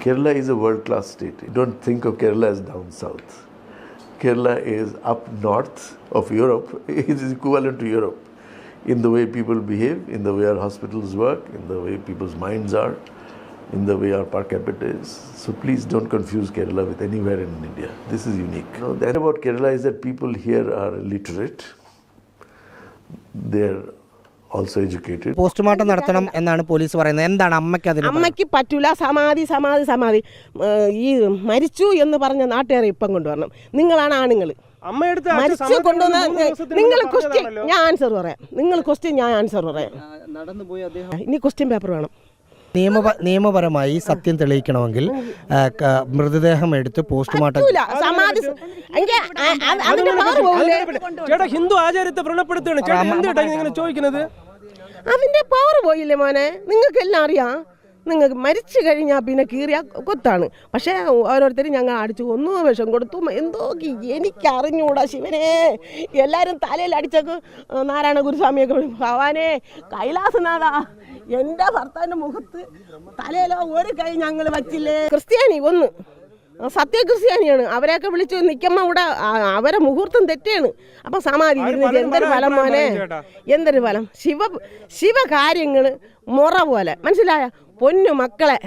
Kerala is a world-class state. Don't think of Kerala as down south. Kerala is up north of Europe. It is equivalent to Europe in the way people behave, in the way our hospitals work, in the way people's minds are, in the way our per capita is. So please don't confuse Kerala with anywhere in India. This is unique. No, the thing about Kerala is that people here are literate. They're also educated. Postmortem നടത്തണം എന്നാണ് police പറയുന്നത്. എന്താണ് അമ്മയ്ക്ക് അതിന്? അമ്മയ്ക്ക് പറ്റൂല. സമാധി ഈ മരിച്ചു എന്ന് പറഞ്ഞ നാട്ടുകാരെ ഇപ്പം കൊണ്ടുവരണം. നിങ്ങളാണ് ആണുങ്ങൾ. മരിച്ചു കൊണ്ടുവന്ന നിങ്ങൾ ക്വസ്റ്റ്യൻ ഞാൻ ആൻസർ പറയാം. നിങ്ങൾ ക്വസ്റ്റ്യൻ ഞാൻ ആൻസർ പറയാം. ഇനി ക്വസ്റ്റ്യൻ പേപ്പർ വേണം. നിയമപരമായി സത്യം തെളിയിക്കണമെങ്കിൽ മൃതദേഹം എടുത്ത് പോസ്റ്റ്മോർട്ടം ഹിന്ദു ആചാരത്തെ വ്രണപ്പെടുത്തുകയാണ് ചോദിക്കുന്നത്. അതിന്റെ പവർ പോയില്ലേ മോനെ? നിങ്ങൾക്ക് എല്ലാം അറിയാം. നിങ്ങൾക്ക് മരിച്ചു കഴിഞ്ഞാൽ പിന്നെ കീറിയ കൊത്താണ്. പക്ഷേ ഓരോരുത്തരും ഞങ്ങൾ അടിച്ചു കൊന്നു, വിഷം കൊടുത്തു, എന്തോ എനിക്കറിഞ്ഞൂടാ. ശിവനെ എല്ലാവരും തലയിൽ അടിച്ചേക്ക്. നാരായണ ഗുരുസ്വാമിയൊക്കെ ഭവാനെ കൈലാസനാഥാ എൻ്റെ ഭർത്താവിൻ്റെ മുഖത്ത് തലയിലോ ഒരു കൈ ഞങ്ങൾ വച്ചില്ലേ. ക്രിസ്ത്യാനി ഒന്ന് സത്യക്രിസ്ത്യാനിയാണ്. അവരെയൊക്കെ വിളിച്ച് നിൽക്കുമ്പോൾ ഇവിടെ അവരെ മുഹൂർത്തം തെറ്റാണ്. അപ്പം സമാധി എന്തൊരു ഫലം മോനെ, എന്തൊരു ഫലം. ശിവകാര്യങ്ങൾ മുറ പോലെ മനസ്സിലായ പൊന്നു മക്കളെ.